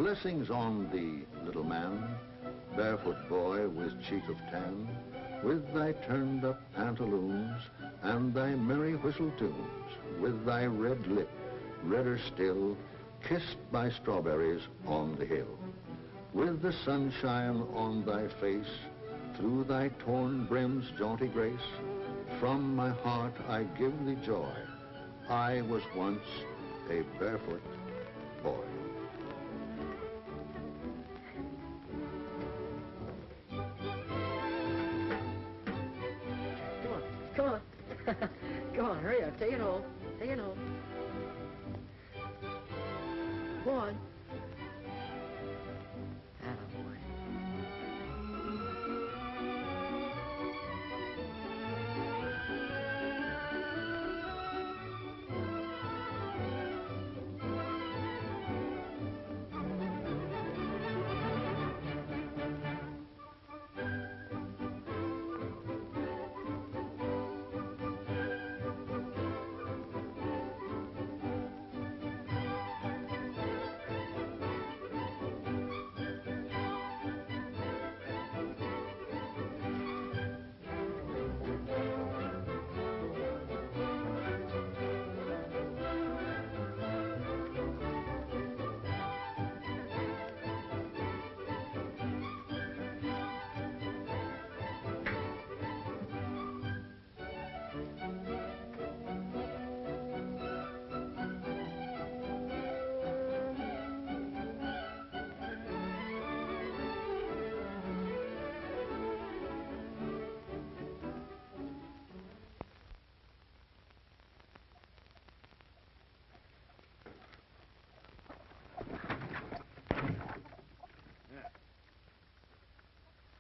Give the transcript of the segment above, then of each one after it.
Blessings on thee, little man, barefoot boy with cheek of tan, with thy turned-up pantaloons and thy merry whistle tunes, with thy red lip, redder still, kissed by strawberries on the hill, with the sunshine on thy face, through thy torn brim's jaunty grace, from my heart I give thee joy. I was once a barefoot boy. Come on. Come on, hurry up. Take it home. Take it home. Go on. Attaboy.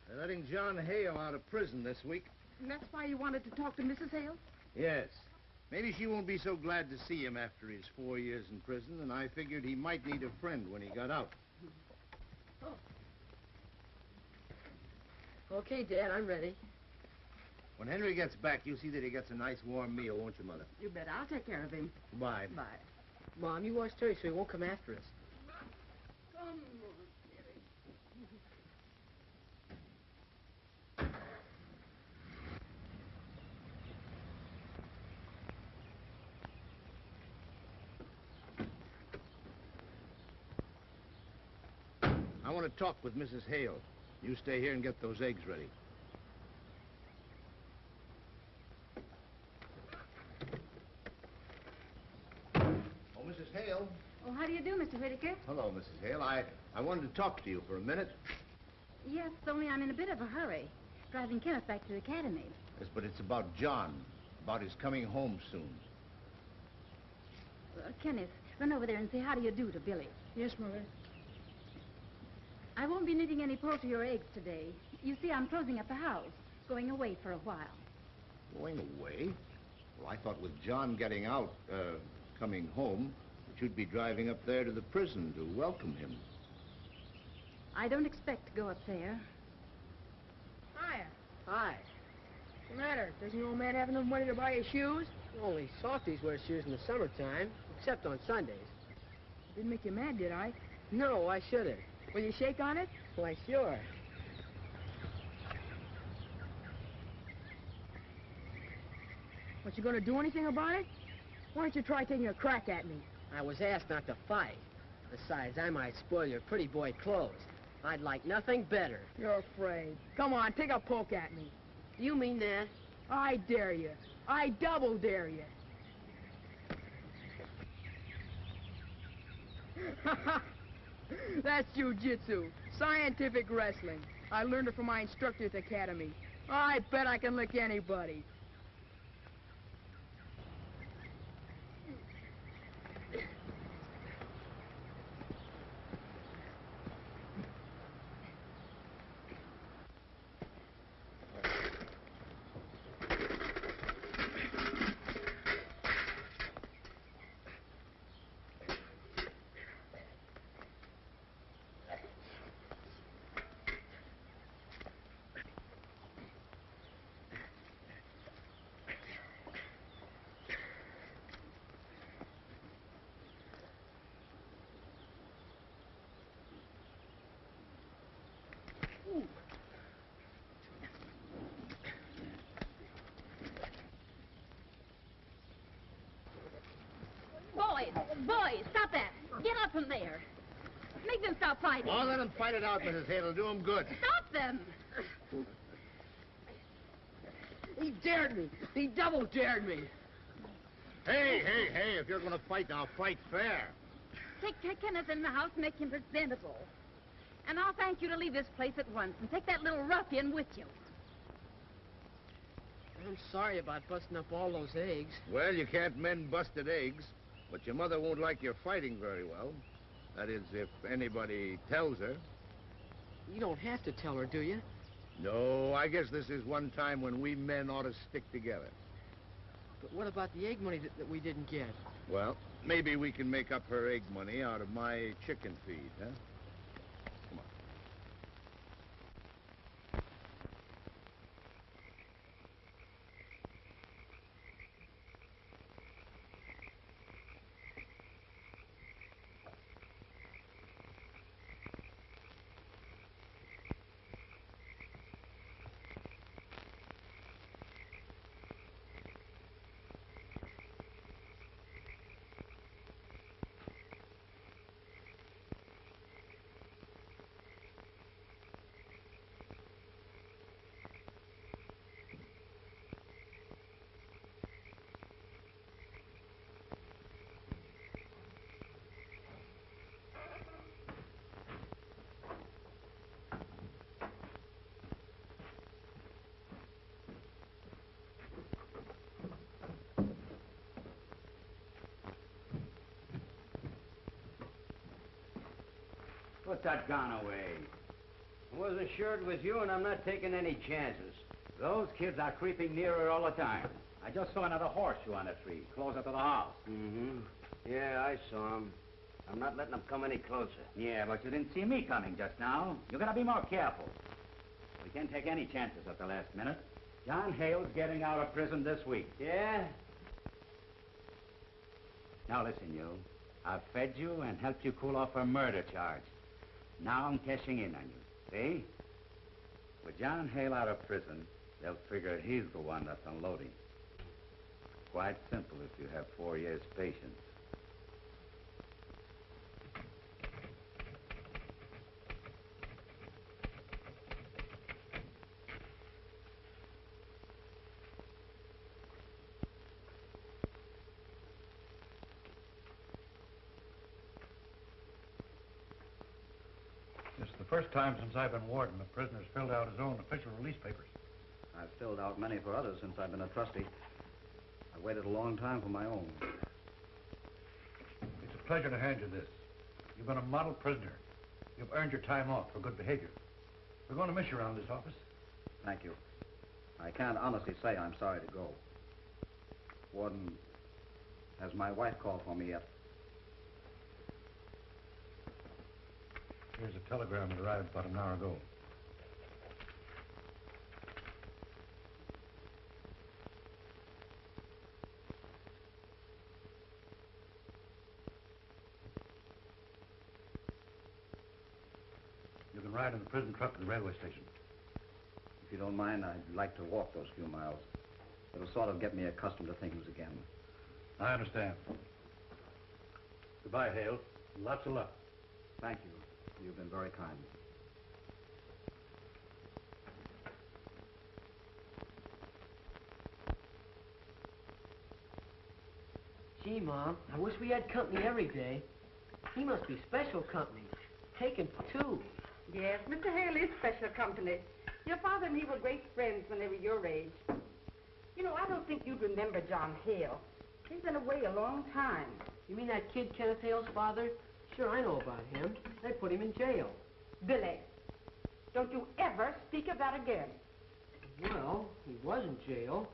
They're letting John Hale out of prison this week. And that's why you wanted to talk to Mrs. Hale? Yes. Maybe she won't be so glad to see him after his 4 years in prison, and I figured he might need a friend when he got out. Oh. Okay, Dad, I'm ready. When Henry gets back, you'll see that he gets a nice warm meal, won't you, Mother? You bet. I'll take care of him. Bye. Bye. Mom, you watch Terry so he won't come after us. Come on, Terry. I want to talk with Mrs. Hale. You stay here and get those eggs ready. Oh, Mrs. Hale. Oh, how do you do, Mr. Whittaker? Hello, Mrs. Hale. I wanted to talk to you for a minute. Yes, only I'm in a bit of a hurry. Driving Kenneth back to the academy. Yes, but it's about John, about his coming home soon. Kenneth, run over there and say how do you do to Billy. Yes, Mother. I won't be needing any poultry or eggs today. You see, I'm closing up the house, going away for a while. Going away? Well, I thought with John getting out, coming home, that you'd be driving up there to the prison to welcome him. I don't expect to go up there. Hiya. Hi. What's the matter? Doesn't your old man have enough money to buy his shoes? Only softies wear shoes in the summertime, except on Sundays. Didn't make you mad, did I? No, why should it? Will you shake on it? Why, sure. What, you gonna do anything about it? Why don't you try taking a crack at me? I was asked not to fight. Besides, I might spoil your pretty boy clothes. I'd like nothing better. You're afraid. Come on, take a poke at me. Do you mean that? I dare you. I double dare you. That's jiu-jitsu, scientific wrestling. I learned it from my instructor at the academy. I bet I can lick anybody. Boys, stop that. Get up from there. Make them stop fighting. Oh, let them fight it out, Mrs. Hale. It'll do them good. Stop them. He dared me. He double dared me. Hey, if you're going to fight now, fight fair. Take Kenneth in the house and make him presentable. And I'll thank you to leave this place at once and take that little ruffian with you. I'm sorry about busting up all those eggs. Well, you can't mend busted eggs, but your mother won't like your fighting very well. That is, if anybody tells her. You don't have to tell her, do you? No, I guess this is one time when we men ought to stick together. But what about the egg money that we didn't get? Well, maybe we can make up her egg money out of my chicken feed, huh? Come on. Put that gun away. I wasn't sure it was you, and I'm not taking any chances. Those kids are creeping nearer all the time. I just saw another horseshoe on a tree, closer to the house. Mm-hmm. Yeah, I saw them. I'm not letting them come any closer. Yeah, but you didn't see me coming just now. You gotta be more careful. We can't take any chances at the last minute. John Hale's getting out of prison this week. Yeah? Now listen, you. I've fed you and helped you cool off a murder charge. Now I'm cashing in on you. See? With John Hale out of prison, they'll figure he's the one that's unloading. Quite simple if you have 4 years' patience. This is the first time since I've been warden the prisoner's filled out his own official release papers. I've filled out many for others since I've been a trustee. I waited a long time for my own. It's a pleasure to hand you this. You've been a model prisoner. You've earned your time off for good behavior. We're going to miss you around this office. Thank you. I can't honestly say I'm sorry to go. Warden, has my wife called for me yet? Here's a telegram that arrived about an hour ago. You can ride in the prison truck to the railway station. If you don't mind, I'd like to walk those few miles. It'll sort of get me accustomed to things again. I understand. Goodbye, Hale. Lots of luck. Thank you. You've been very kind. Gee, Mom, I wish we had company every day. He must be special company. Taken for two. Yes, Mr. Hale is special company. Your father and he were great friends when they were your age. You know, I don't think you'd remember John Hale. He's been away a long time. You mean that kid Kenneth Hale's father? Sure, I know about him. They put him in jail. Billy, don't you ever speak of that again. Well, he was in jail.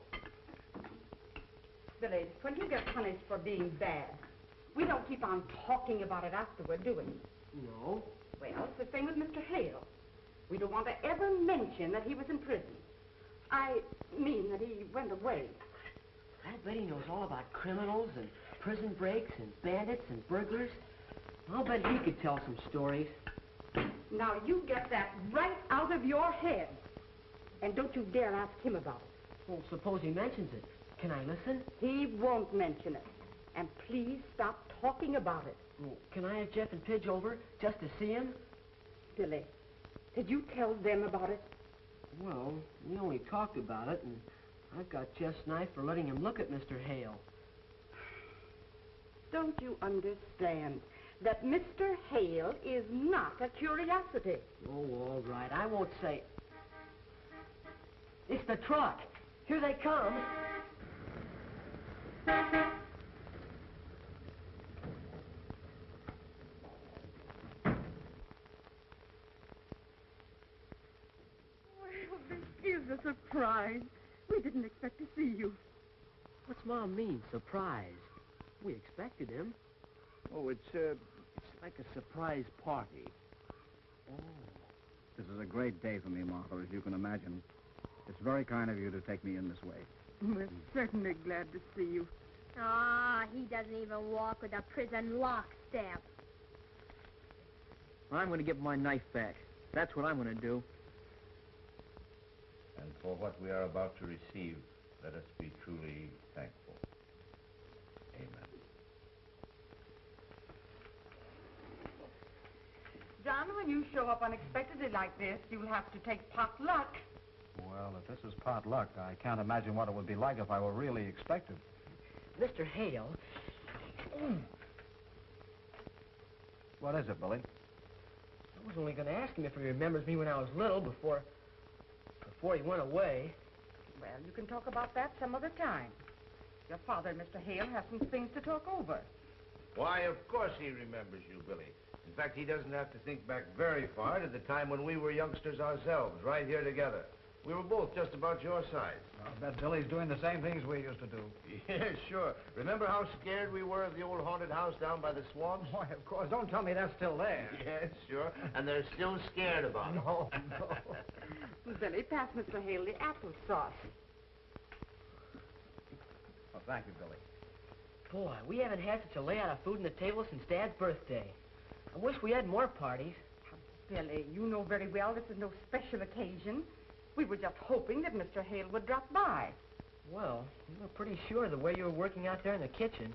Billy, when you get punished for being bad, we don't keep on talking about it afterward, do we? No. Well, it's the same with Mr. Hale. We don't want to ever mention that he was in prison. I mean that he went away. I bet he knows all about criminals and prison breaks and bandits and burglars. I'll bet he could tell some stories. Now, you get that right out of your head. And don't you dare ask him about it. Well, suppose he mentions it. Can I listen? He won't mention it. And please stop talking about it. Well, can I have Jeff and Pidge over just to see him? Billy, did you tell them about it? Well, we only talked about it, and I got Jeff's knife for letting him look at Mr. Hale. Don't you understand that Mr. Hale is not a curiosity? Oh, all right. I won't say... It's the truck. Here they come. Well, this is a surprise. We didn't expect to see you. What's Mom mean, surprise? We expected him. Oh, it's like a surprise party. Oh. This is a great day for me, Martha, as you can imagine. It's very kind of you to take me in this way. We're certainly glad to see you. Ah, he doesn't even walk with a prison lockstep. I'm going to get my knife back. That's what I'm going to do. And for what we are about to receive, let us be truly thankful. Amen. John, when you show up unexpectedly like this, you'll have to take pot luck. Well, if this is pot luck, I can't imagine what it would be like if I were really expected. Mr. Hale. What is it, Billy? I was only going to ask him if he remembers me when I was little before he went away. Well, you can talk about that some other time. Your father and Mr. Hale have some things to talk over. Why, of course he remembers you, Billy. In fact, he doesn't have to think back very far to the time when we were youngsters ourselves, right here together. We were both just about your size. I bet Billy's doing the same things we used to do. Yeah, sure. Remember how scared we were of the old haunted house down by the swamps? Why, of course. Don't tell me that's still there. Yes, sure. And they're still scared about it. No, no. Billy, pass Mr. Hale the applesauce. Oh, thank you, Billy. Boy, we haven't had such a layout of food on the table since Dad's birthday. I wish we had more parties. Billy, you know very well this is no special occasion. We were just hoping that Mr. Hale would drop by. Well, you were pretty sure the way you were working out there in the kitchen.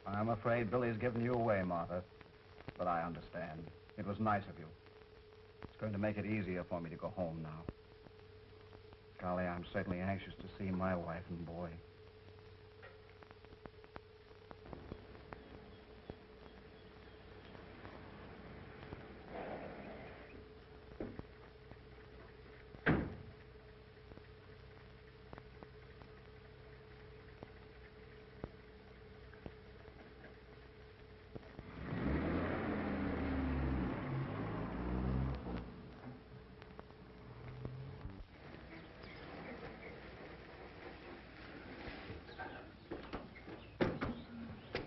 I'm afraid Billy's given you away, Martha. But I understand. It was nice of you. It's going to make it easier for me to go home now. Golly, I'm certainly anxious to see my wife and boy.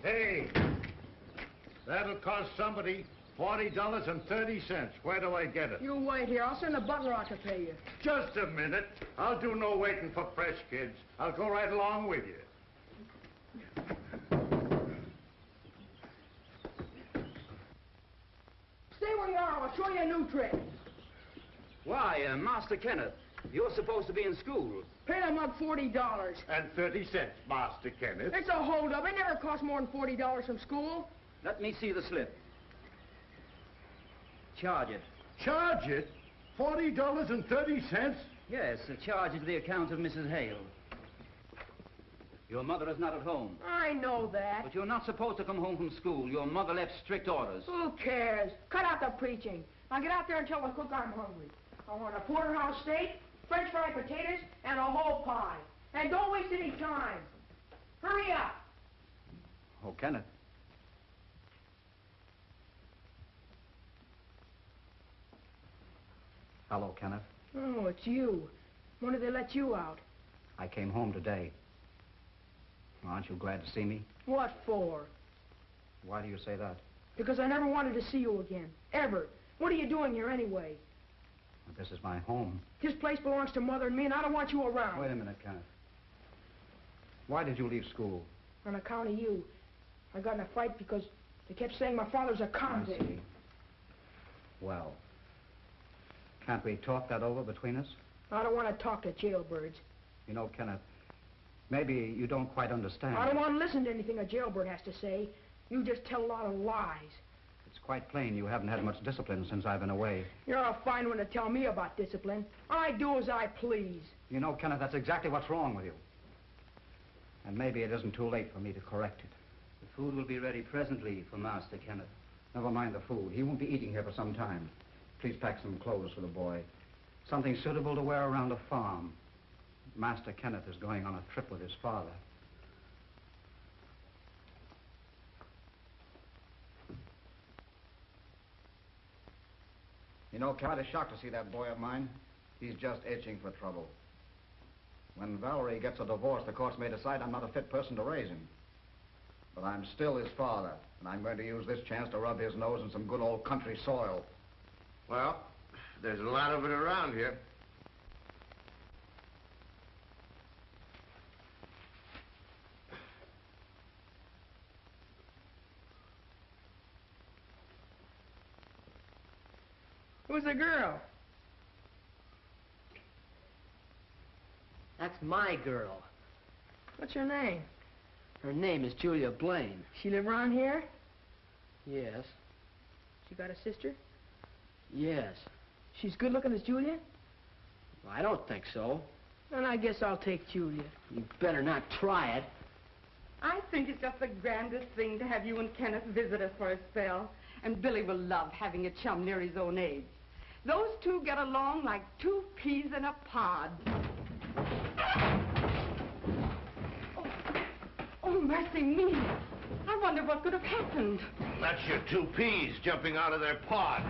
Hey, that'll cost somebody $40.30. Where do I get it? You wait here. I'll send the butler out to pay you. Just a minute. I'll do no waiting for fresh kids. I'll go right along with you. Stay where you are. I'll show you a new trick. Why, Master Kenneth, you're supposed to be in school. Pay them up $40. And 30 cents, Master Kenneth. It's a holdup. It never cost more than $40 from school. Let me see the slip. Charge it. Charge it? $40.30? Yes, charge it to the account of Mrs. Hale. Your mother is not at home. I know that. But you're not supposed to come home from school. Your mother left strict orders. Who cares? Cut out the preaching. Now get out there and tell the cook I'm hungry. I want a porterhouse steak, French fried potatoes, and a whole pie. And don't waste any time. Hurry up. Oh, Kenneth. Hello, Kenneth. Oh, it's you. When did they let you out? I came home today. Aren't you glad to see me? What for? Why do you say that? Because I never wanted to see you again. Ever. What are you doing here anyway? Well, this is my home. This place belongs to Mother and me, and I don't want you around. Wait a minute, Kenneth. Why did you leave school? On account of you. I got in a fight because they kept saying my father's a convict. I see. Well, can't we talk that over between us? I don't want to talk to jailbirds. You know, Kenneth, maybe you don't quite understand. I don't want to listen to anything a jailbird has to say. You just tell a lot of lies. It's quite plain you haven't had much discipline since I've been away. You're a fine one to tell me about discipline. I do as I please. You know, Kenneth, that's exactly what's wrong with you. And maybe it isn't too late for me to correct it. The food will be ready presently for Master Kenneth. Never mind the food. He won't be eating here for some time. Please pack some clothes for the boy. Something suitable to wear around a farm. Master Kenneth is going on a trip with his father. You know, quite a shock to see that boy of mine. He's just itching for trouble. When Valerie gets a divorce, the courts may decide I'm not a fit person to raise him. But I'm still his father, and I'm going to use this chance to rub his nose in some good old country soil. Well, there's a lot of it around here. Who's the girl? That's my girl. What's her name? Her name is Julia Blaine. She live around here? Yes. She got a sister? Yes. She's good looking as Julia? Well, I don't think so. Then I guess I'll take Julia. You better not try it. I think it's just the grandest thing to have you and Kenneth visit us for a spell. And Billy will love having a chum near his own age. Those two get along like two peas in a pod. Oh, mercy me. I wonder what could have happened. That's your two peas jumping out of their pod.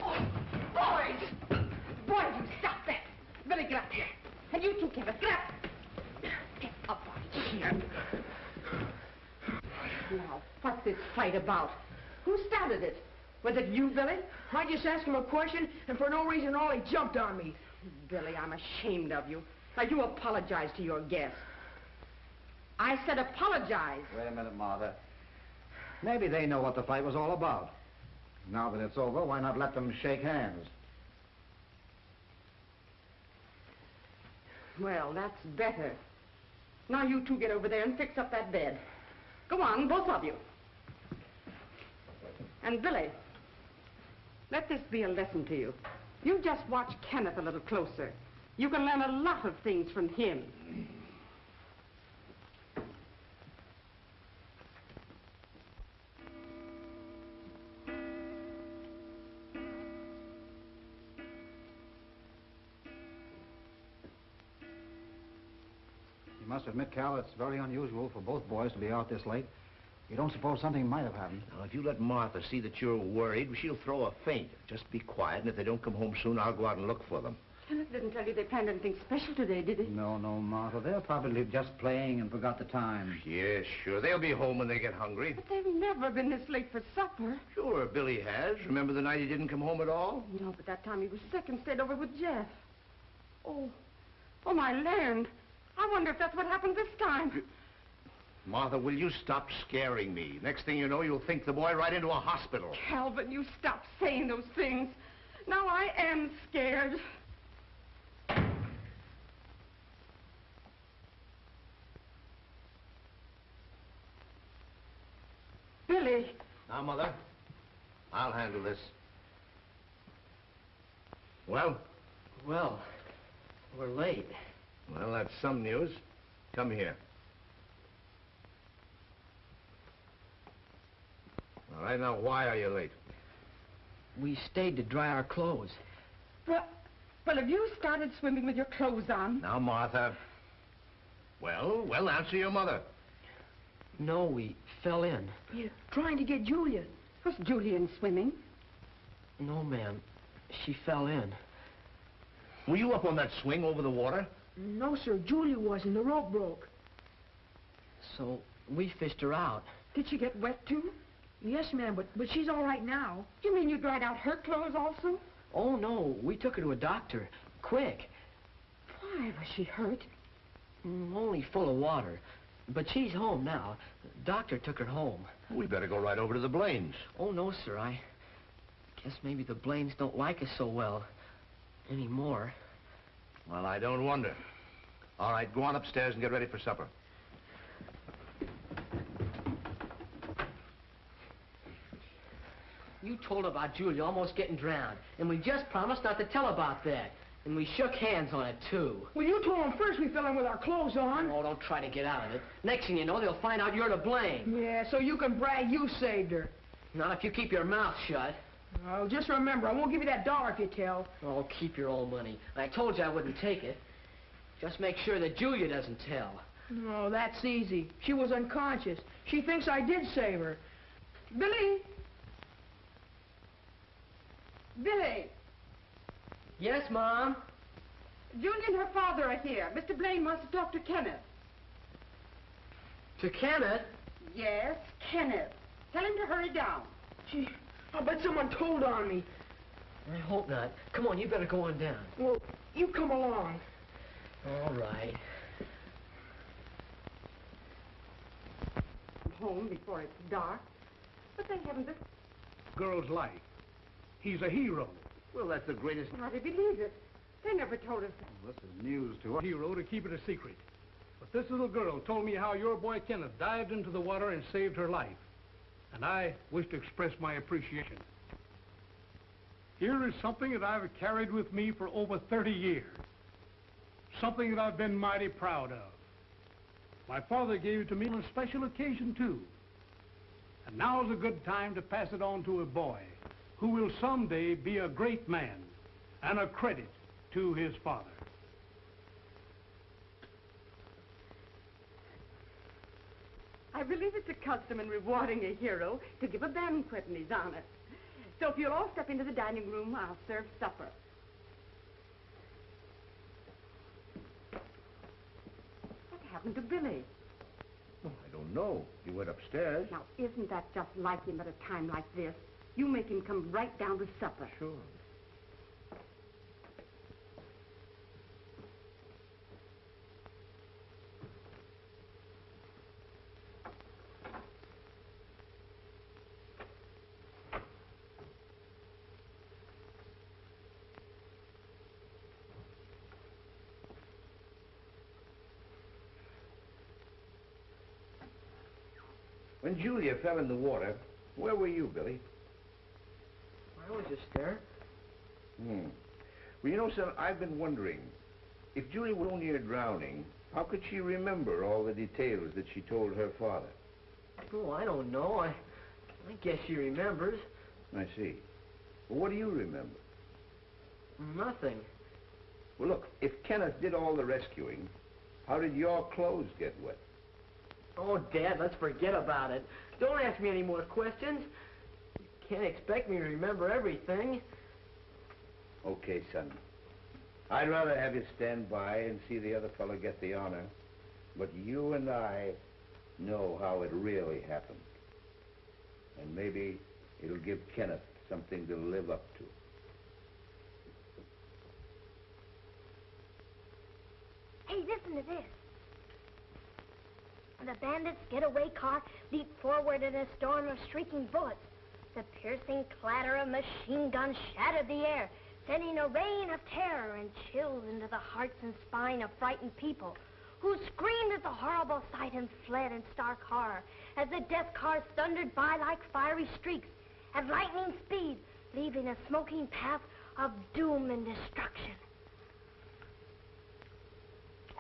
Oh, boys! Boys, you stop that. Billy, get up here. And you too, Kenneth, get up. Get up out here. Now, what's this fight about? Who started it? Was it you, Billy? I just asked him a question, and for no reason at all, he jumped on me. Billy, I'm ashamed of you. Now, you apologize to your guest. I said apologize. Wait a minute, Martha. Maybe they know what the fight was all about. Now that it's over, why not let them shake hands? Well, that's better. Now you two get over there and fix up that bed. Go on, both of you. And Billy, let this be a lesson to you. You just watch Kenneth a little closer. You can learn a lot of things from him. You must admit, Cal, it's very unusual for both boys to be out this late. You don't suppose something might have happened? Now, if you let Martha see that you're worried, she'll throw a faint. Just be quiet, and if they don't come home soon, I'll go out and look for them. Kenneth didn't tell you they planned anything special today, did he? No, Martha. They're probably just playing and forgot the time. Yes, sure. They'll be home when they get hungry. But they've never been this late for supper. Sure, Billy has. Remember the night he didn't come home at all? No, but that time he was sick and stayed over with Jeff. Oh, my land. I wonder if that's what happened this time. Martha, will you stop scaring me? Next thing you know, you'll think the boy right into a hospital. Calvin, you stop saying those things. Now I am scared. Billy. Now, Mother, I'll handle this. Well? Well, we're late. Well, that's some news. Come here. All right, now, why are you late? We stayed to dry our clothes. Well, have you started swimming with your clothes on? Now, Martha. Well, answer your mother. No, we fell in. You're trying to get Julia. Was Julia in swimming? No, ma'am. She fell in. Were you up on that swing over the water? No, sir. Julia wasn't. The rope broke. So we fished her out. Did she get wet, too? Yes, ma'am, but she's all right now. You mean you dried out her clothes also? Oh, no. We took her to a doctor. Quick. Why, was she hurt? Only full of water. But she's home now. Doctor took her home. We better go right over to the Blaines. Oh, no, sir. I guess maybe the Blaines don't like us so well. Anymore. Well, I don't wonder. All right, go on upstairs and get ready for supper. You told about Julia almost getting drowned, and we just promised not to tell about that. And we shook hands on it, too. Well, you told them first we fell in with our clothes on. Oh, don't try to get out of it. Next thing you know, they'll find out you're to blame. Yeah, so you can brag you saved her. Not if you keep your mouth shut. Oh, just remember, I won't give you that $1 if you tell. Oh, keep your old money. I told you I wouldn't take it. Just make sure that Julia doesn't tell. Oh, that's easy. She was unconscious. She thinks I did save her. Billy! Billy! Yes, Mom? Julia and her father are here. Mr. Blaine wants to talk to Kenneth. To Kenneth? Yes, Kenneth. Tell him to hurry down. Gee, I'll bet someone told on me. I hope not. Come on, you better go on down. Well, you come along. All right. Home before it's dark. But they haven't this. Girl's life. He's a hero. Well, that's the greatest... How do you believe it? They never told us. This is news to us. Hero to keep it a secret. But this little girl told me how your boy Kenneth dived into the water and saved her life. And I wish to express my appreciation. Here is something that I've carried with me for over 30 years. Something that I've been mighty proud of. My father gave it to me on a special occasion, too. And now's a good time to pass it on to a boy who will someday be a great man and a credit to his father. I believe it's a custom in rewarding a hero to give a banquet in his honor. So if you'll all step into the dining room, I'll serve supper. What happened to Billy? Oh, I don't know. He went upstairs. Now, isn't that just like him at a time like this? You make him come right down to supper. Sure. When Julia fell in the water, where were you, Billy? I was just there. Well, you know, son, I've been wondering, if Julia was near drowning, how could she remember all the details that she told her father? Oh, I don't know. I guess she remembers. I see. Well, what do you remember? Nothing. Well, look, if Kenneth did all the rescuing, how did your clothes get wet? Oh, Dad, let's forget about it. Don't ask me any more questions. You can't expect me to remember everything. Okay, son. I'd rather have you stand by and see the other fellow get the honor. But you and I know how it really happened. And maybe it'll give Kenneth something to live up to. Hey, listen to this. The bandits' getaway car leaped forward in a storm of shrieking bullets. The piercing clatter of machine guns shattered the air, sending a rain of terror and chills into the hearts and spine of frightened people, who screamed at the horrible sight and fled in stark horror as the death cars thundered by like fiery streaks at lightning speed, leaving a smoking path of doom and destruction.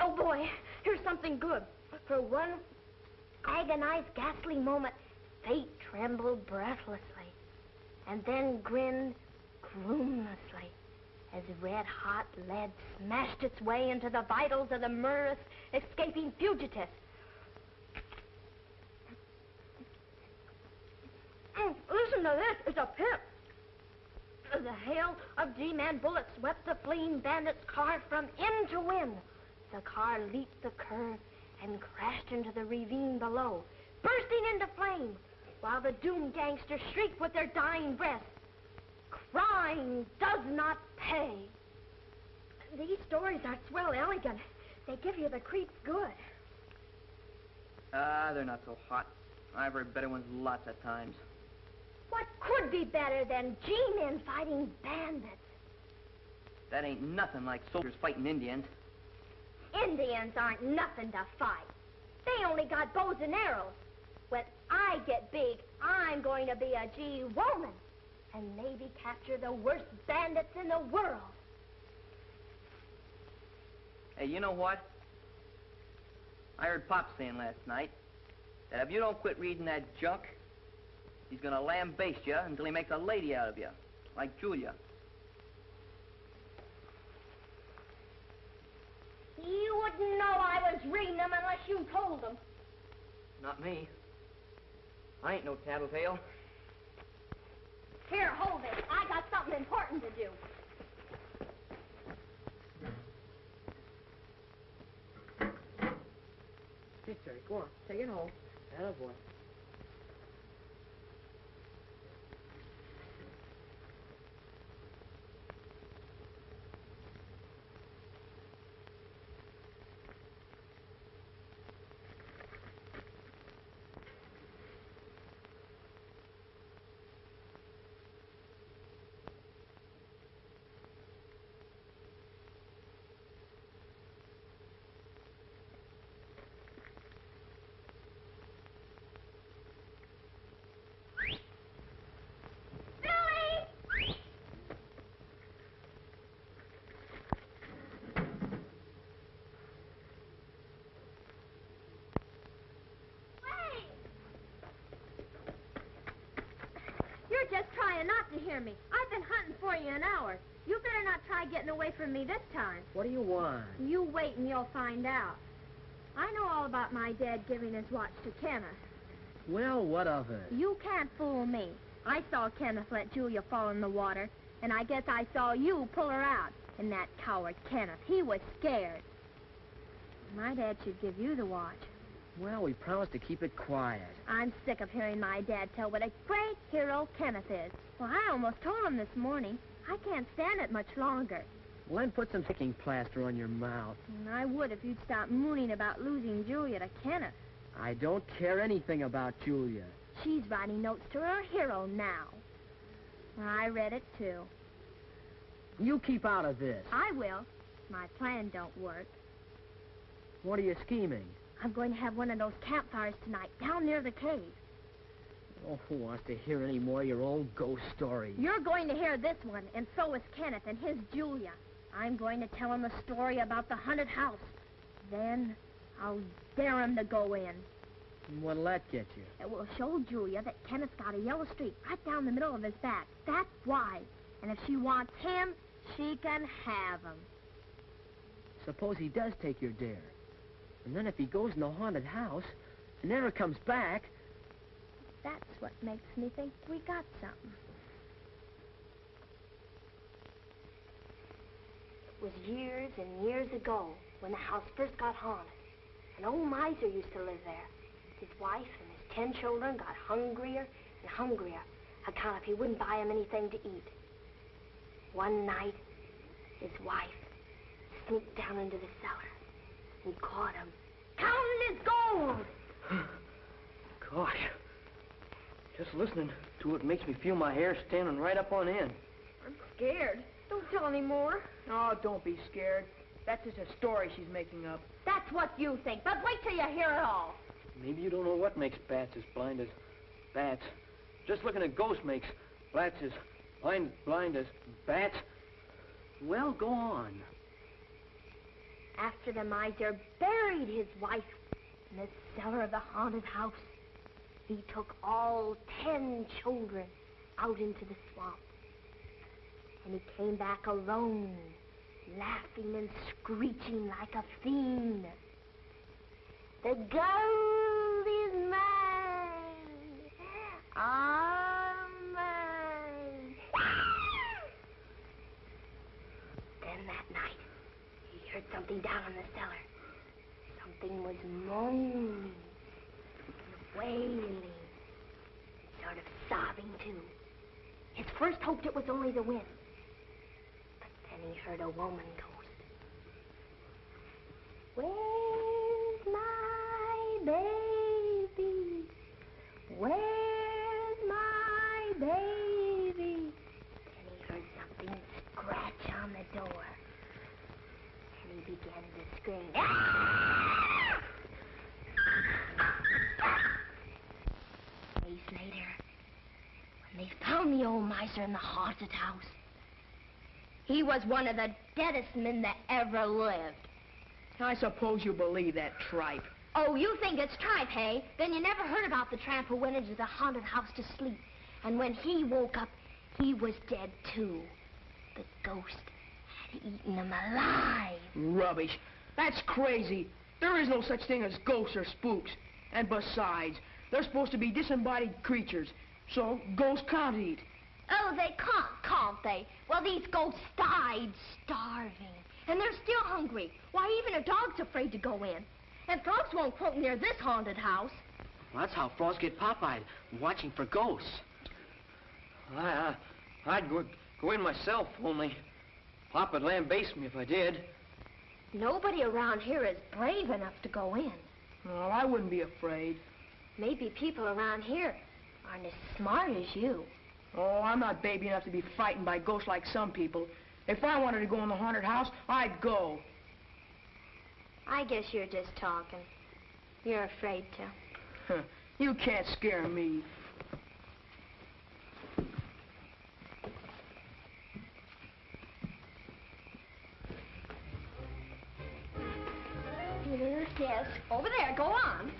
Oh, boy, here's something good. For one agonized, ghastly moment, fate trembled breathlessly and then grinned gloomlessly as red-hot lead smashed its way into the vitals of the murderous, escaping fugitive. Listen to this. It's a pip. The hail of G-Man bullets swept the fleeing bandits' car from end to end. The car leaped the curve and crashed into the ravine below, bursting into flame, while the doomed gangsters shrieked with their dying breaths. Crime does not pay. These stories are swell elegant. They give you the creeps good. They're not so hot. I've heard better ones lots of times. What could be better than G-men fighting bandits? That ain't nothing like soldiers fighting Indians. Indians aren't nothing to fight. They only got bows and arrows. When I get big, I'm going to be a G woman and maybe capture the worst bandits in the world. Hey, you know what? I heard Pop saying last night that if you don't quit reading that junk, he's gonna lambaste you until he makes a lady out of you, like Julia. You wouldn't know I was reading them unless you told them. Not me. I ain't no tattletale. Here, hold it. I got something important to do. Here, Terry, go on. Take it home. Atta boy. You're just trying not to hear me. I've been hunting for you an hour. You better not try getting away from me this time. What do you want? You wait and you'll find out. I know all about my dad giving his watch to Kenneth. Well, what of it? You can't fool me. I saw Kenneth let Julia fall in the water, and I guess I saw you pull her out. And that coward Kenneth, he was scared. My dad should give you the watch. Well, we promised to keep it quiet. I'm sick of hearing my dad tell what a great hero Kenneth is. Well, I almost told him this morning. I can't stand it much longer. Well, then put some sticking plaster on your mouth. And I would if you'd stop mooning about losing Julia to Kenneth. I don't care anything about Julia. She's writing notes to her hero now. I read it, too. You keep out of this. I will. My plan don't work. What are you scheming? I'm going to have one of those campfires tonight down near the cave. Oh, who wants to hear any more of your own ghost stories? You're going to hear this one, and so is Kenneth and his Julia. I'm going to tell him a story about the haunted house. Then I'll dare him to go in. And what'll that get you? It will show Julia that Kenneth's got a yellow streak right down the middle of his back. That's why. And if she wants him, she can have him. Suppose he does take your dare. And then if he goes in the haunted house and never comes back... That's what makes me think we got something. It was years and years ago when the house first got haunted. An old miser used to live there. His wife and his 10 children got hungrier and hungrier, account if he wouldn't buy them anything to eat. One night, his wife sneaked down into the cellar. He caught him, counting his gold. Gosh. Just listening to it makes me feel my hair standing right up on end. I'm scared. Don't tell any more. Oh, don't be scared. That's just a story she's making up. That's what you think, but wait till you hear it all. Maybe you don't know what makes bats as blind as bats. Just looking at ghosts makes bats as blind as bats. Well, go on. After the miser buried his wife in the cellar of the haunted house, he took all 10 children out into the swamp. And he came back alone, laughing and screeching like a fiend. The gold is mine. All mine. Then that night, he heard something down in the cellar. Something was moaning, wailing, sort of sobbing too. His first hoped it was only the wind. But then he heard a woman ghost. Where's my baby? Where's my baby? Then he heard something scratch on the door. They found the old miser in the haunted house. He was one of the deadest men that ever lived. I suppose you believe that tripe. Oh, you think it's tripe, hey? Then you never heard about the tramp who went into the haunted house to sleep. And when he woke up, he was dead, too. The ghost had eaten him alive. Rubbish. That's crazy. There is no such thing as ghosts or spooks. And besides, they're supposed to be disembodied creatures. So ghosts can't eat. Oh, they can't they? Well, these ghosts died starving. And they're still hungry. Why, even a dog's afraid to go in. And frogs won't croak near this haunted house. Well, that's how frogs get pop-eyed, watching for ghosts. I'd go in myself, only Pop would lambaste me if I did. Nobody around here is brave enough to go in. Oh, I wouldn't be afraid. Maybe people around here aren't as smart as you. Oh, I'm not baby enough to be frightened by ghosts like some people. If I wanted to go in the haunted house, I'd go. I guess you're just talking. You're afraid to. You can't scare me. Yes, over there. Go on.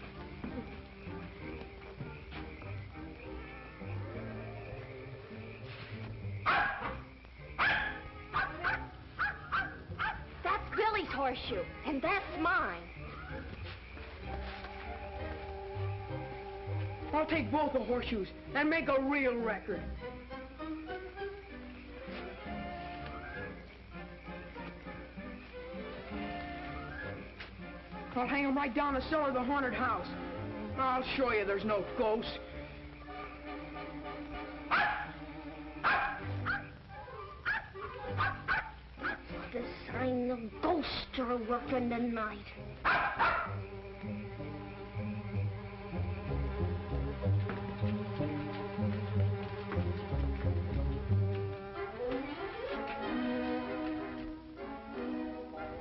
That's Billy's horseshoe, and that's mine. I'll take both the horseshoes and make a real record. I'll hang them right down the cellar of the haunted house. I'll show you there's no ghost. The sign the ghosts are working tonight.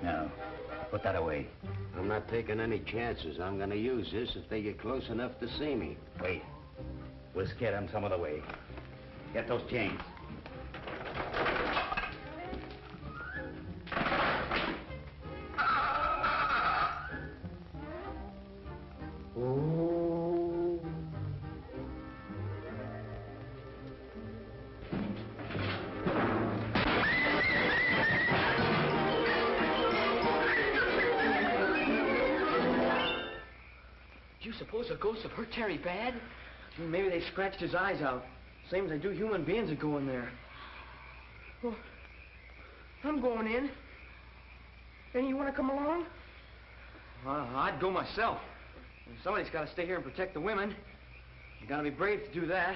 Now, put that away. I'm not taking any chances. I'm going to use this if they get close enough to see me. Wait. We'll scare them some other way. Get those chains. Do you suppose the ghosts have hurt Terry bad? Maybe they scratched his eyes out. Same as they do human beings that go in there. Well, I'm going in. And you want to come along? I'd go myself. Somebody's got to stay here and protect the women. You got to be brave to do that.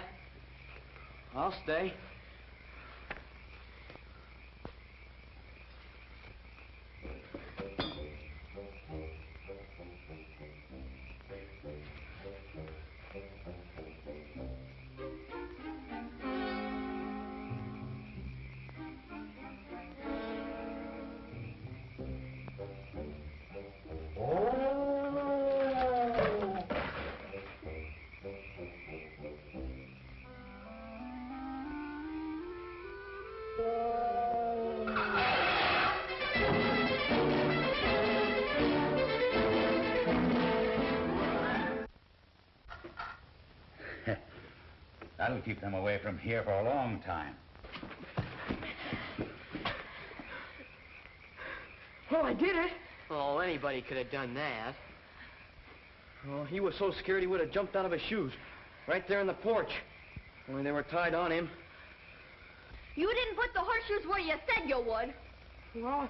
I'll stay. That'll keep them away from here for a long time. Well, I did it. Oh, anybody could have done that. Oh, he was so scared he would have jumped out of his shoes. Right there in the porch. Only they were tied on him. You didn't put the horseshoes where you said you would. Well,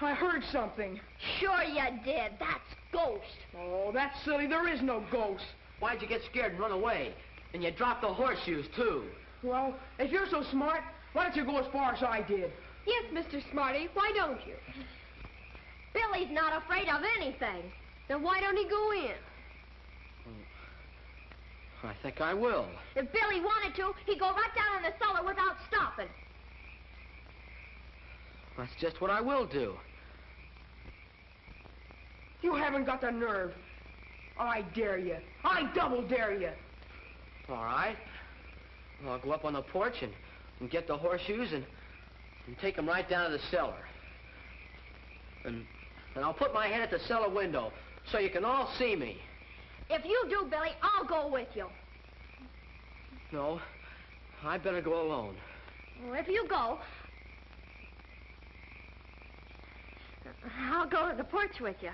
I heard something. Sure you did. That's ghost. Oh, that's silly. There is no ghost. Why'd you get scared and run away? And you dropped the horseshoes, too. Well, if you're so smart, why don't you go as far as I did? Yes, Mr. Smarty. Why don't you? Billy's not afraid of anything. Then why don't he go in? I think I will. If Billy wanted to, he'd go right down in the cellar without stopping. That's just what I will do. You haven't got the nerve. I dare you. I double dare you. All right. I'll go up on the porch and get the horseshoes and take them right down to the cellar. And I'll put my head at the cellar window so you can all see me. If you do, Billy, I'll go with you. No, I better go alone. Well, if you go, I'll go to the porch with you.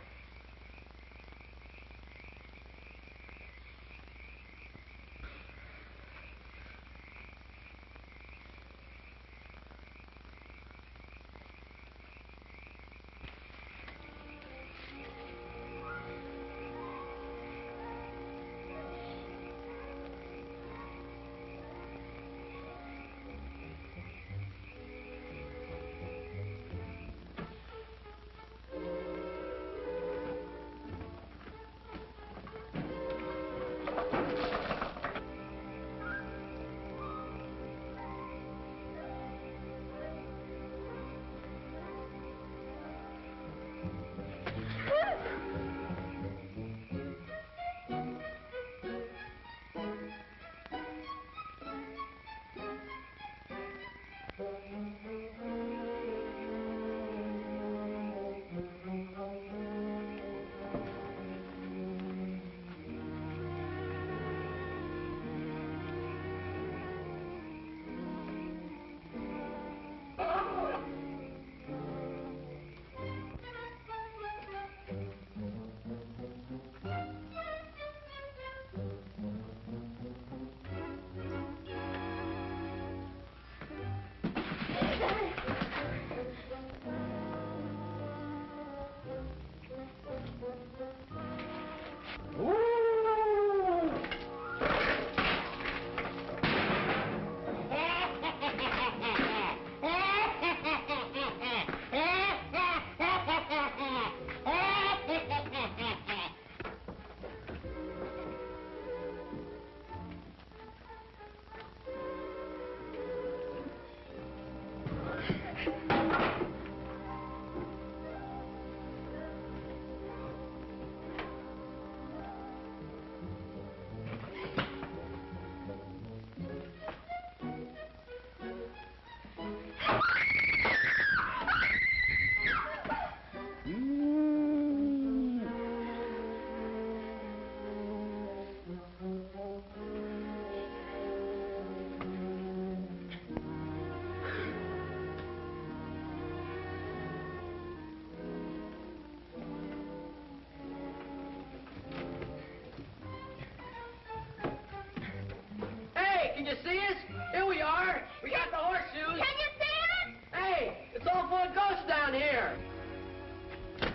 Can you see us? Here we are. We got the horseshoes. Can you see us? Hey, it's all full of ghosts down here.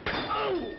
Oh!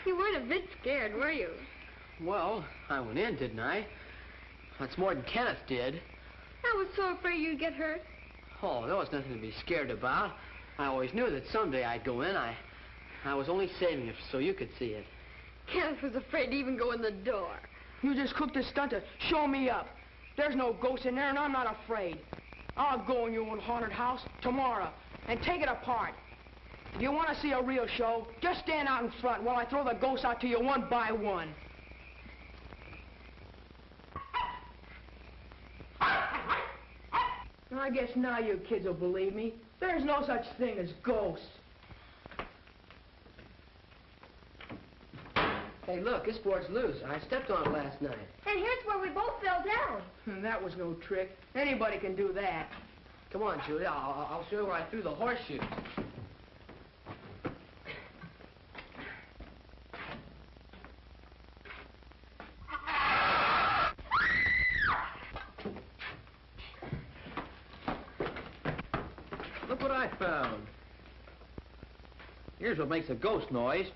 You weren't a bit scared, were you? Well, I went in, didn't I? That's more than Kenneth did. I was so afraid you'd get hurt. Oh, there was nothing to be scared about. I always knew that someday I'd go in. I was only saving it so you could see it. Kenneth was afraid to even go in the door. You just cooked this stunt to show me up. There's no ghost in there, and I'm not afraid. I'll go in your old haunted house tomorrow and take it apart. If you want to see a real show, just stand out in front while I throw the ghosts out to you one by one. I guess now you kids will believe me. There's no such thing as ghosts. Hey, look, this board's loose. I stepped on it last night. And here's where we both fell down. That was no trick. Anybody can do that. Come on, Julia. I'll show you where I threw the horseshoes. Look what I found. Here's what makes a ghost noise.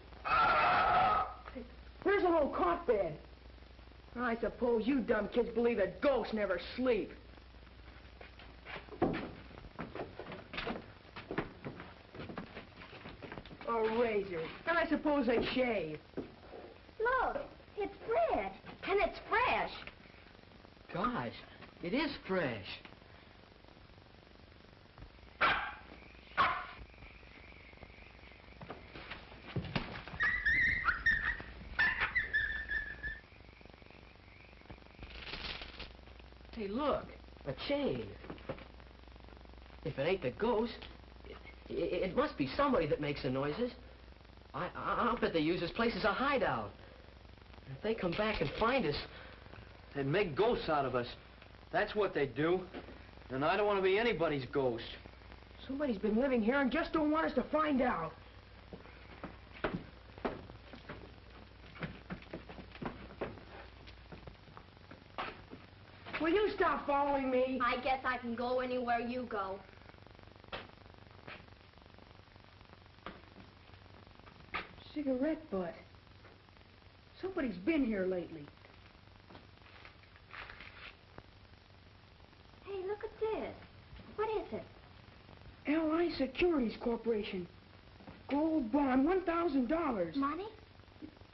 an old cot bed. I suppose you dumb kids believe that ghosts never sleep. A razor. And I suppose they shave. Look, it's bread. And it's fresh. Gosh, it is fresh. Hey, look, a chain. If it ain't the ghost, it must be somebody that makes the noises. I'll bet they use this place as a hideout. If they come back and find us, they'd make ghosts out of us. That's what they do. And I don't want to be anybody's ghost. Somebody's been living here and just don't want us to find out. Will you stop following me? I guess I can go anywhere you go. Cigarette butt. Somebody's been here lately. Hey, look at this. What is it? L.I. Securities Corporation. Gold bond, $1,000. Money?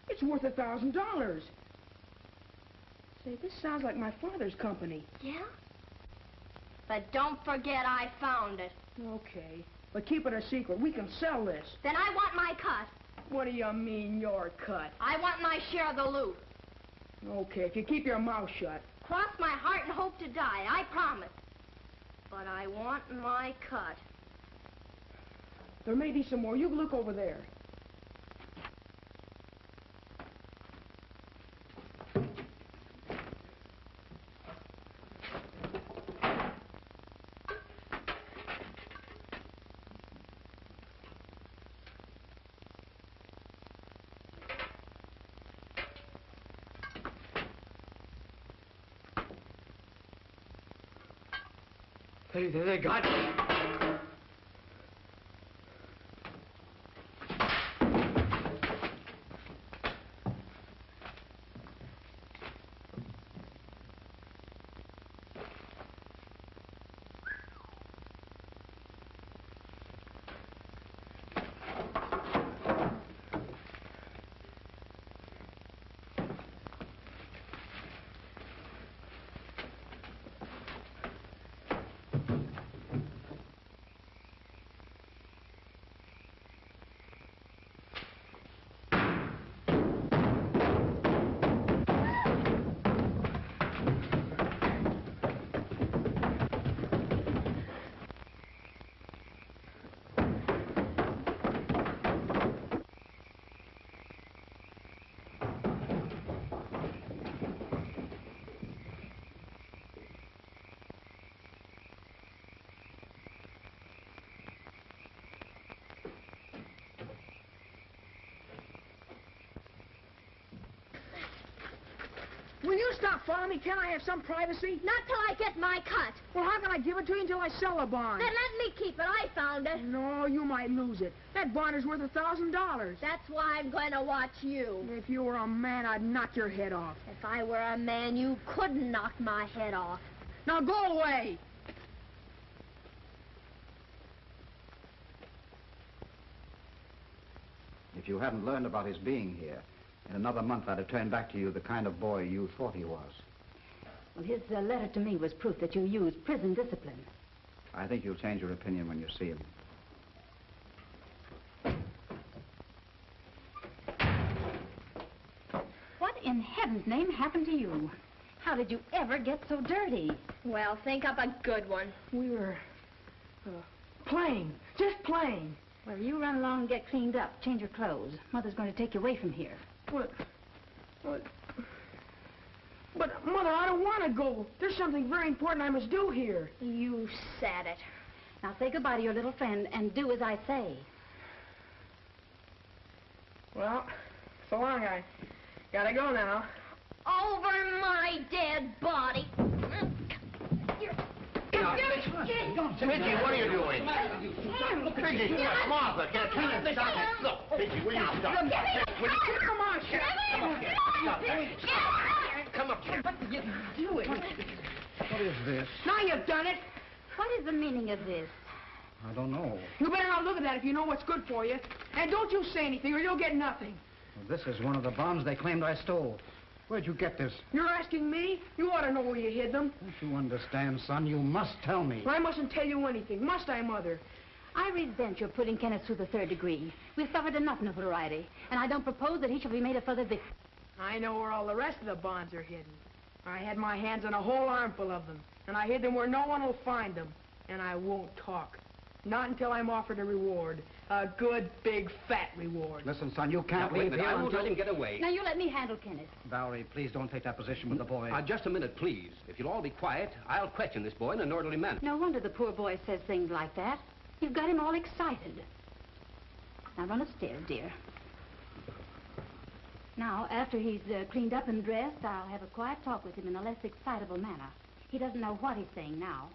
It's worth $1,000. Say, this sounds like my father's company. Yeah? But don't forget I found it. Okay. But keep it a secret. We can sell this. Then I want my cut. What do you mean, your cut? I want my share of the loot. Okay, if you keep your mouth shut. Cross my heart and hope to die, I promise. But I want my cut. There may be some more. You look over there. They got me. Will you stop following me? Can I have some privacy? Not till I get my cut. Well, how can I give it to you until I sell a bond? Then let me keep it. I found it. No, you might lose it. That bond is worth $1,000. That's why I'm going to watch you. If you were a man, I'd knock your head off. If I were a man, you couldn't knock my head off. Now go away. If you hadn't learned about his being here, in another month I'd have turned back to you the kind of boy you thought he was. Well, his letter to me was proof that you used prison discipline. I think you'll change your opinion when you see him. What in heaven's name happened to you? How did you ever get so dirty? Well, think up a good one. We were playing. Just playing. Well, you run along and get cleaned up. Change your clothes. Mother's going to take you away from here. But, Mother, I don't want to go. There's something very important I must do here. You said it. Now say goodbye to your little friend and do as I say. Well, so long, I gotta go now. Over my dead body. Midgie, what are you doing? Midgie, Martha, can't you stop it? Look, Midgie, will you stop? Come on, Sheriff. up here. Get up here. Come up here. What are you doing? What is this? Now you've done it. What is the meaning of this? I don't know. You better not look at that if you know what's good for you. And don't you say anything or you'll get nothing. Well, this is one of the bonds they claimed I stole. Where'd you get this? You're asking me? You ought to know where you hid them. Don't you understand, son? You must tell me. I mustn't tell you anything, must I, Mother? I resent your putting Kenneth through the 3rd degree. We've suffered enough notoriety, and I don't propose that he shall be made a further victim. I know where all the rest of the bonds are hidden. I had my hands on a whole armful of them, and I hid them where no one will find them. And I won't talk. Not until I'm offered a reward. A good, big, fat reward. Listen, son, you can't Now, wait a leave minute. here I won't until... let him get away. Now, you let me handle Kenneth. Valerie, please don't take that position with the boy. Just a minute, please. If you'll all be quiet, I'll question this boy in an orderly manner. No wonder the poor boy says things like that. You've got him all excited. Now, run upstairs, dear. Now, after he's cleaned up and dressed, I'll have a quiet talk with him in a less excitable manner. He doesn't know what he's saying now.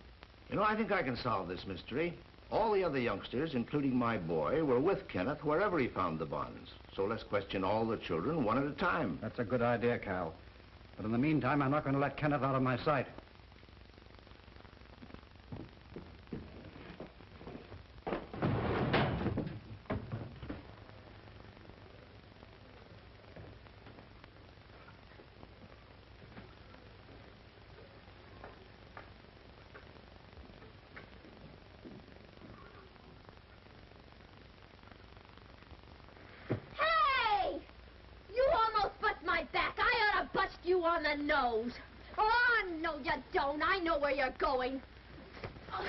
You know, I think I can solve this mystery. All the other youngsters, including my boy, were with Kenneth wherever he found the bonds. So let's question all the children one at a time. That's a good idea, Cal. But in the meantime, I'm not going to let Kenneth out of my sight. You on the nose. Oh, no, you don't. I know where you're going. Oh.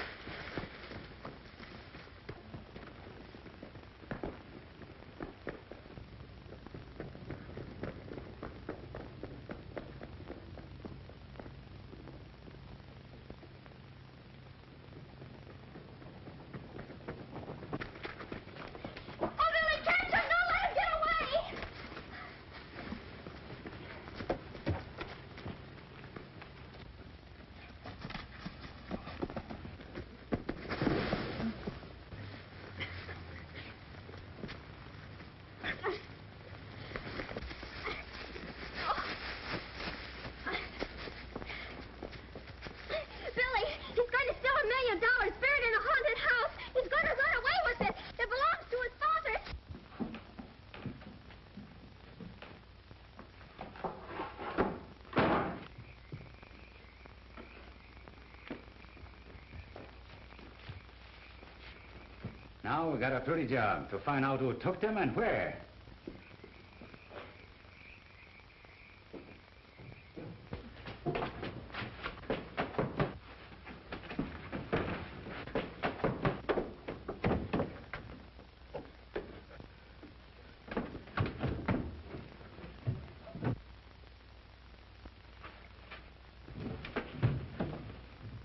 Now we got a pretty job to find out who took them and where.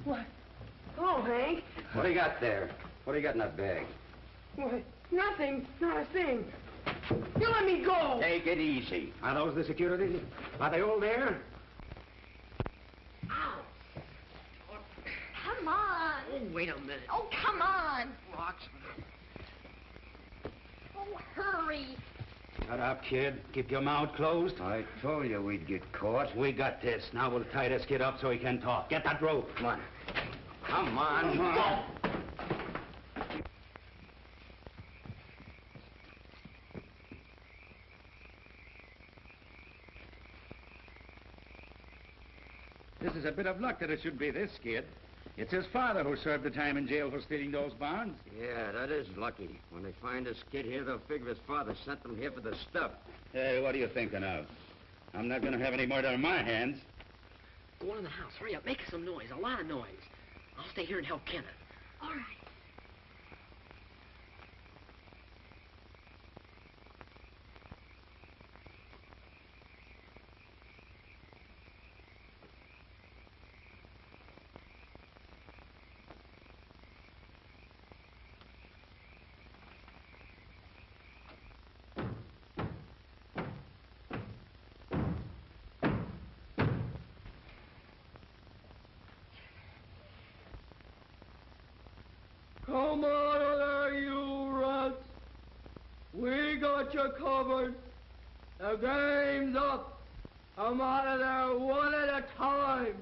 What? Hello, Hank. What do you got there? What do you got in that bag? What? Nothing. Not a thing. You let me go. Take it easy. Are those the security? Are they all there? Ow. Come on. Oh, wait a minute. Oh, come on. Rocks. Oh, hurry. Shut up, kid. Keep your mouth closed. I told you we'd get caught. We got this. Now we'll tie this kid up so he can talk. Get that rope. Come on. Come on. Come on. This is a bit of luck that it should be this kid. It's his father who served the time in jail for stealing those bonds. Yeah, that is lucky. When they find this kid here, they'll figure his father sent them here for the stuff. Hey, what are you thinking of? I'm not going to have any murder on my hands. Go on in the house. Hurry up. Make some noise. A lot of noise. I'll stay here and help Kenneth. All right. Come on there, you rats. We got you covered. The game's up. Come out of there one at a time,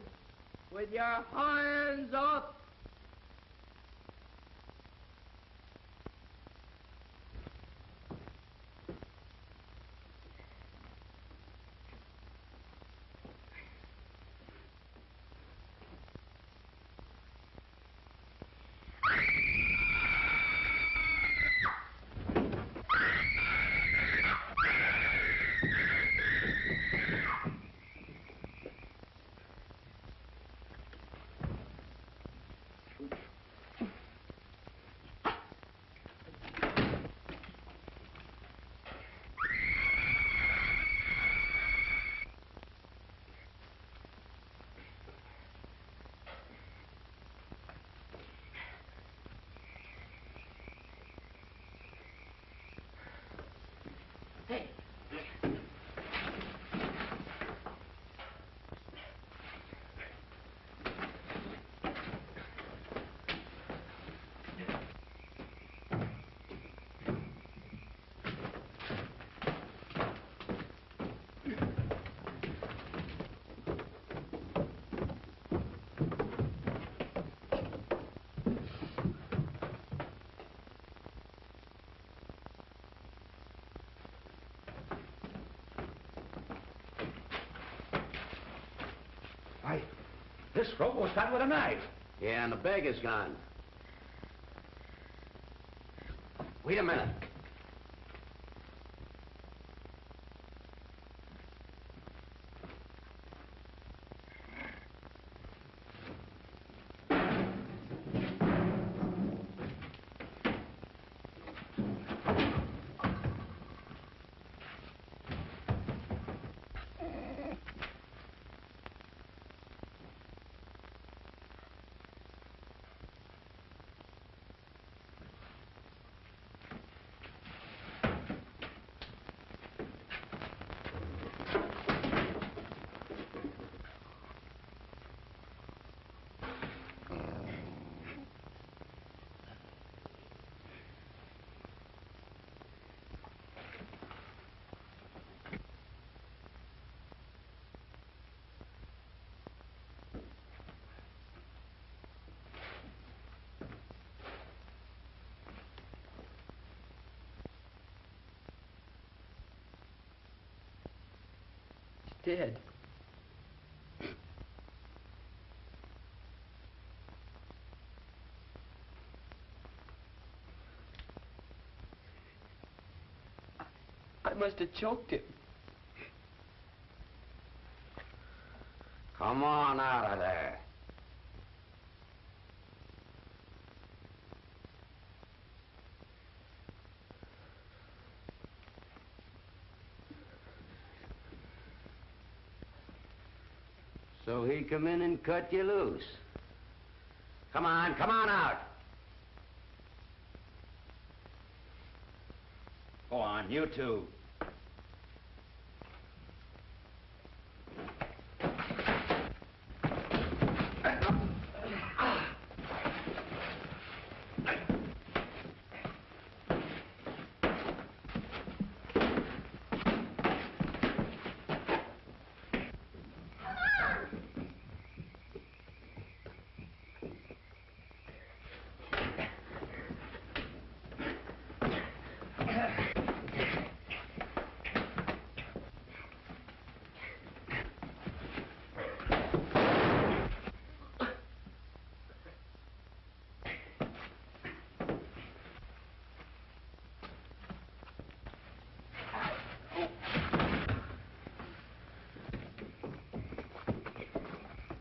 with your hands up. Hey. Why, this rope was cut with a knife. Yeah, and the bag is gone. Wait a minute. Dead. I must have choked him. Come on out of there. So he come in and cut you loose. Come on out. Go on, you two.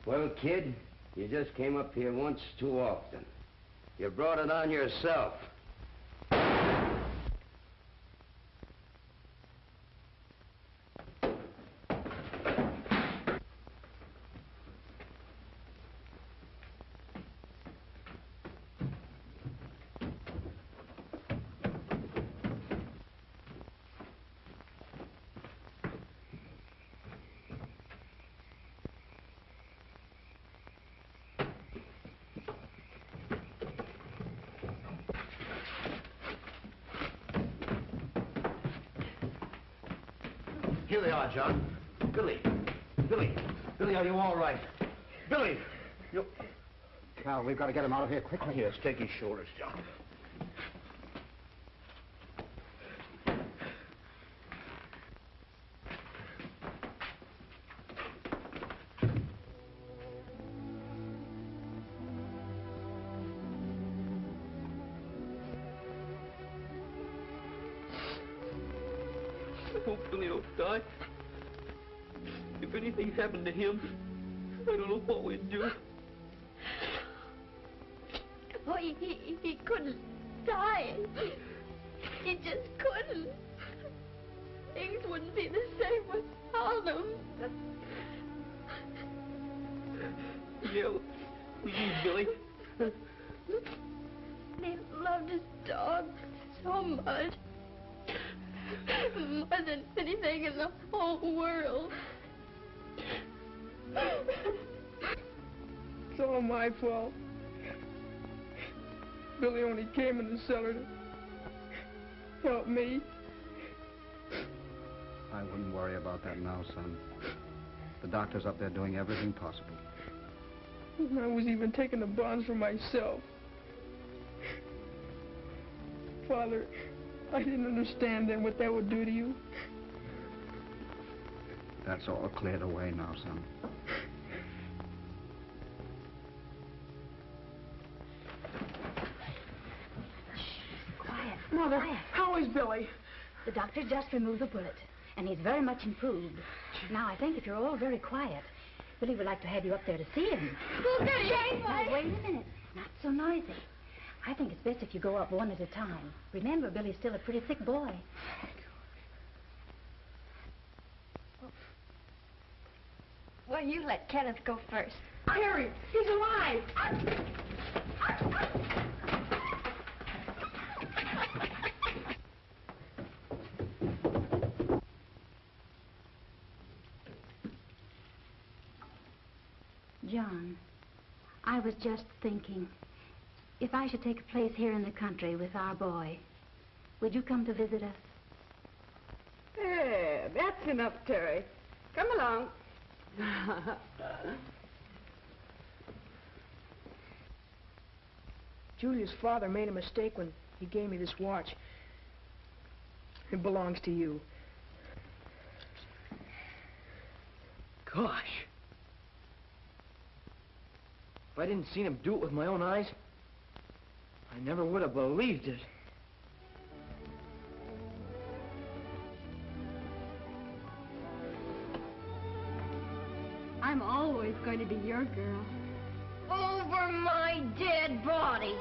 Well, kid, you just came up here once too often. You brought it on yourself. Here they are, John. Billy. Billy. Billy, are you all right? Billy! You... Cal, we've got to get him out of here quickly. Yes, take his shoulders, John. I hope Billy don't die. If anything happened to him, I don't know what we'd do. Oh, he couldn't die. He just couldn't. Things wouldn't be the same without him. Yeah, please, Billy. He loved his dog so much. More than anything in the whole world. It's all my fault. Billy only came in the cellar to help me. I wouldn't worry about that now, son. The doctor's up there doing everything possible. I was even taking the bonds for myself. Father, I didn't understand then what that would do to you. That's all cleared away now, son. Quiet. Mother, Quiet. how is Billy? The doctor just removed the bullet, and he's very much improved. Now, I think if you're all very quiet, Billy would like to have you up there to see him. Who can shake Now, wait a minute. Not so noisy. I think it's best if you go up one at a time. Remember, Billy's still a pretty sick boy. Well, you let Kenneth go first. Harry, he's alive! John, I was just thinking, if I should take a place here in the country with our boy, would you come to visit us? There, that's enough, Terry. Come along. Julia's father made a mistake when he gave me this watch. It belongs to you. Gosh. If I didn't see him do it with my own eyes, I never would have believed it. I'm always going to be your girl. Over my dead body.